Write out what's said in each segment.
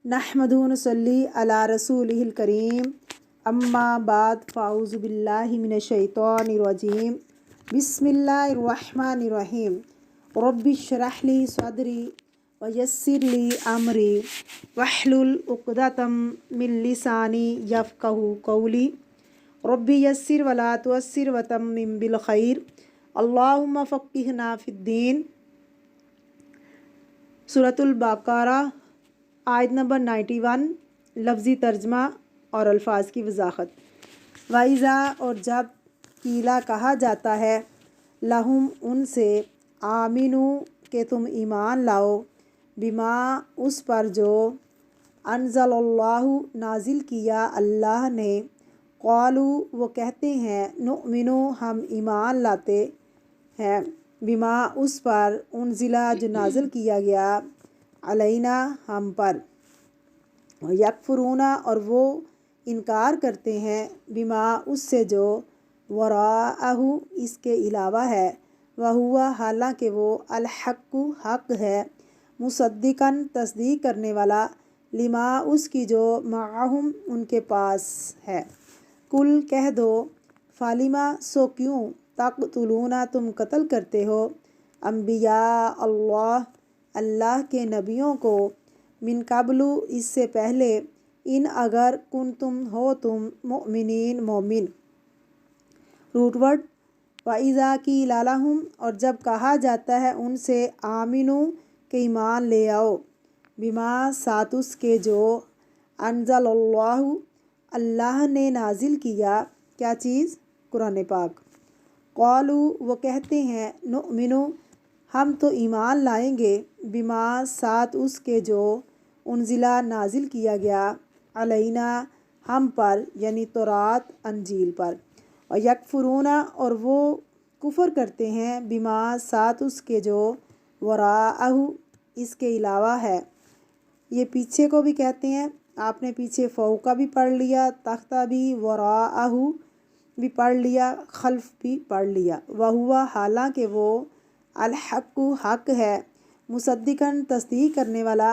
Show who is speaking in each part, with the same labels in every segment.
Speaker 1: नहमदुहु व नसल्ली अला रसूलिहिल करीम अम्मा बाद फ़ाऊज़ु बिल्लाहि मिनश शैतानिर रजीम बिस्मिल्लाहिर रहमानिर रहीम रब्बि इश्रह ली सदरी व यस्सिर ली अमरी वहलुल उक़दतम मिन लिसानी यफ़क़हू क़ौली रब्बि यस्सिर वला तुअस्सिर व तम्मिम बिल खैर अल्लाहुम्मा फ़क़्क़िहना फ़िद्दीन। सूरतुल बक़रा आयत नंबर 91। लफ्ज़ी तर्जमा और अल्फाज की वजाहत। वाइज़ा और जब कीला कहा जाता है लहुम उनसे आमिनू के तुम ईमान लाओ बिमा उस पर जो अनज़लल्लाहु नाजिल किया अल्लाह ने। क़ालू वो कहते हैं नुमिनु हम ईमान लाते हैं बिमा उस पर उनज़िला जो नाजिल किया गया अलैना हम पर। यकफुरूना और वो इनकार करते हैं बिमा उससे जो वराअहु इसके अलावा है वहुआ हालांकि वो अलहक्कु हक है मुसद्दिकन तस्दीक करने वाला लिमा उसकी जो माअहुम उनके पास है। कुल कह दो फालिमा सो क्यों तक़तुलूना तुम कत्ल करते हो अम्बिया अल्लाह के नबियों को मिन कबलु इससे पहले इन अगर कुन तुम हो तुम मुमिनीन मोमिन। रूटवर्ड वाइज़ा की लालाहुम और जब कहा जाता है उनसे आमिनू के ईमान ले आओ बिमा साथ उसके जो अनज़लल्लाहु अल्लाह ने नाजिल किया क्या चीज़ कुरान पाक। क़ालू वो कहते हैं नुमिनु हम तो ईमान लाएंगे बिमा साथ उसके जो उनज़िला नाजिल किया गया अलैना हम पर यानी तौरात अंजील पर। और यकफुरूना और वो कुफ़र करते हैं बिमा साथ उसके जो वराअहु इसके अलावा है। ये पीछे को भी कहते हैं, आपने पीछे फ़ौका भी पढ़ लिया, तख्ता भी, वराअहु भी पढ़ लिया, खल्फ भी पढ़ लिया। वहुआ हालांकि वो अलहक्कु हक है मुसद्दिकन तस्दीक करने वाला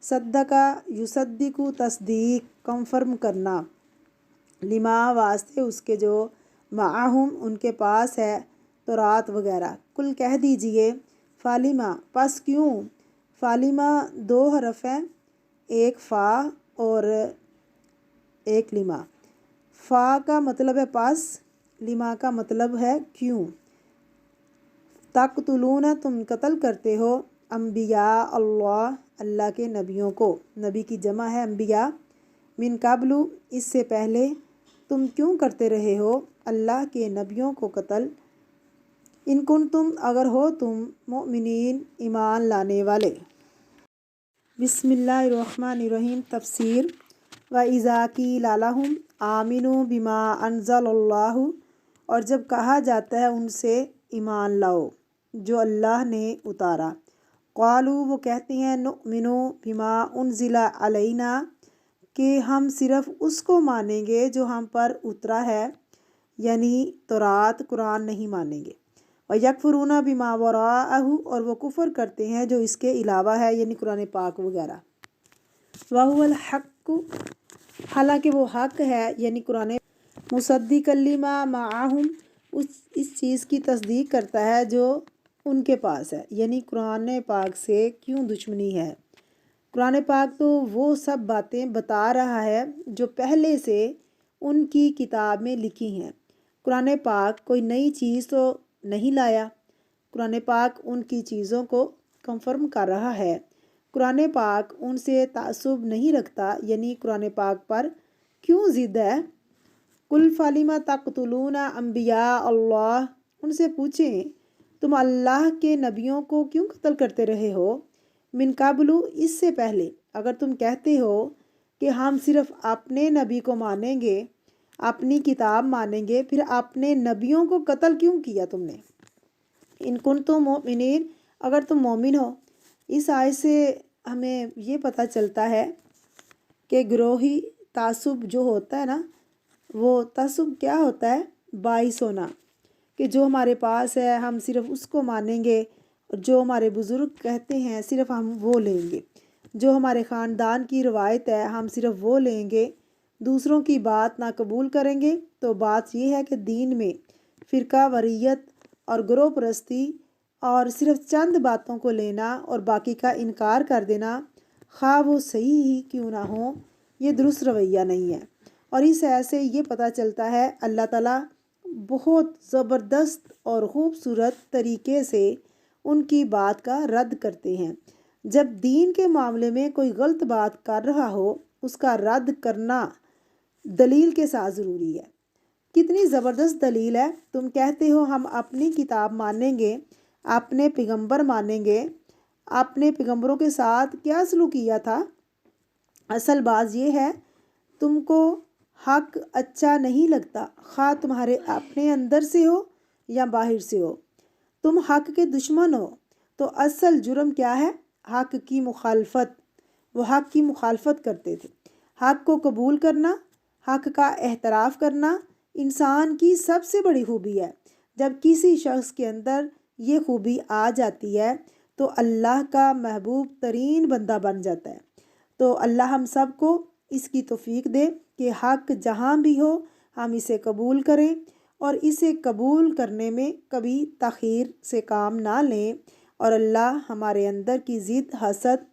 Speaker 1: सद्दका युसद्दिकु तस्दीक कंफर्म करना लिमा वास्ते उसके जो माअहुम उनके पास है तौरात वगैरह। कुल कह दीजिए फालिमा पस क्यों। फालिमा दो हरफ हैं, एक फ़ा और एक लिमा। फ़ा का मतलब है पस, लिमा का मतलब है क्यों। तक़तुलूना तुम कत्ल करते हो अम्बिया अल्लाह के नबियों को, नबी की जमा है अम्बिया। मिन कबलु इससे पहले तुम क्यों करते रहे हो अल्लाह के नबियों को कत्ल। इन कुन तुम अगर हो तुम मोमिनीन ईमान लाने वाले। बिस्मिल्लाहिर्रहमानिर्रहीम। तफसीर वाइज़ा की लालाहुम आमिनु बिमा अनज़लल्लाहु और जब कहा जाता है उनसे ईमान लाओ जो अल्लाह ने उतारा। क़ालू वो कहते हैं नुमिनु बिमा उनज़िला अलैना कि हम सिर्फ़ उसको मानेंगे जो हम पर उतरा है यानी तौरात कुरान नहीं मानेंगे। और यकफुरूना बिमा वराअहु और वो कुफ़र करते हैं जो इसके अलावा है यानी कुरान पाक वगैरह। वहुवल हक्कु हालांकि वो हक है यानी कुरान मुसद्दिक़ल लिमा माअहुम इस चीज़ की तस्दीक करता है जो उनके पास है यानी कुरान पाक से क्यों दुश्मनी है। कुरान पाक तो वो सब बातें बता रहा है जो पहले से उनकी किताब में लिखी हैं। कुरान पाक कोई नई चीज़ तो नहीं लाया, कुरान पाक उनकी चीज़ों को कंफर्म कर रहा है। कुरान पाक उनसे तासुब नहीं रखता यानी कुरान पाक पर क्यों ज़िद है। कुल फालिमा तक़तुलूना अम्बिया अल्लाह उनसे पूछें तुम अल्लाह के नबियों को क्यों कत्ल करते रहे हो मिन कबलु इससे पहले। अगर तुम कहते हो कि हम सिर्फ़ अपने नबी को मानेंगे, अपनी किताब मानेंगे, फिर अपने नबियों को कत्ल क्यों किया तुमने। इन कुन तुम मोमिनीन अगर तुम मोमिन हो। इस आयत से हमें ये पता चलता है कि गिरोही तासुब जो होता है ना, वो तासुब क्या होता है बाइस होना कि जो हमारे पास है हम सिर्फ़ उसको मानेंगे और जो हमारे बुज़ुर्ग कहते हैं सिर्फ़ हम वो लेंगे। جو ہمارے خاندان کی روایت ہے ہم صرف وہ لیں گے، دوسروں کی بات نہ قبول کریں گے، تو بات یہ ہے کہ دین میں فرقہ واریت اور گروہ پرستی اور صرف چند باتوں کو لینا اور باقی کا انکار کر دینا، خواہ وہ صحیح ہی کیوں نہ ہو، یہ درست رویہ نہیں ہے۔ اور اس ایسے یہ پتہ چلتا ہے اللہ تعالیٰ بہت زبردست اور خوبصورت طریقے سے ان کی بات کا رد کرتے ہیں۔ جب دین کے معاملے میں کوئی غلط بات کر رہا ہو، اس کا رد کرنا دلیل کے ساتھ ضروری ہے۔ کتنی زبردست دلیل ہے، تم کہتے ہو ہم اپنی کتاب مانیں گے، اپنے پیغمبر مانیں گے، اپنے پیغمبروں کے ساتھ کیا سلوک کیا تھا؟ اصل بات یہ ہے تم کو حق اچھا نہیں لگتا، خواہ تمہارے اپنے اندر سے ہو یا باہر سے ہو، تم حق کے دشمن ہو۔ تو اصل جرم کیا ہے؟ حق کی مخالفت۔ وہ حق کی مخالفت کرتے تھے۔ حق کو قبول کرنا، حق کا احتراف کرنا انسان کی سب سے بڑی خوبی ہے۔ جب کسی شخص کے اندر یہ خوبی آ جاتی ہے تو اللہ کا محبوب ترین بندہ بن جاتا ہے۔ تو اللہ ہم سب کو اس کی توفیق دے کہ حق جہاں بھی ہو ہم اسے قبول کریں اور اسے قبول کرنے میں کبھی تاخیر سے کام نہ لیں، اور اللہ ہمارے اندر کی ضد، حسد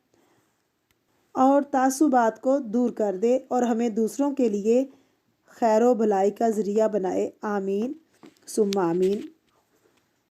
Speaker 1: اور تعصبات کو دور کر دے اور ہمیں دوسروں کے لیے خیر و بھلائی کا ذریعہ بنائے۔ آمین ثم آمین۔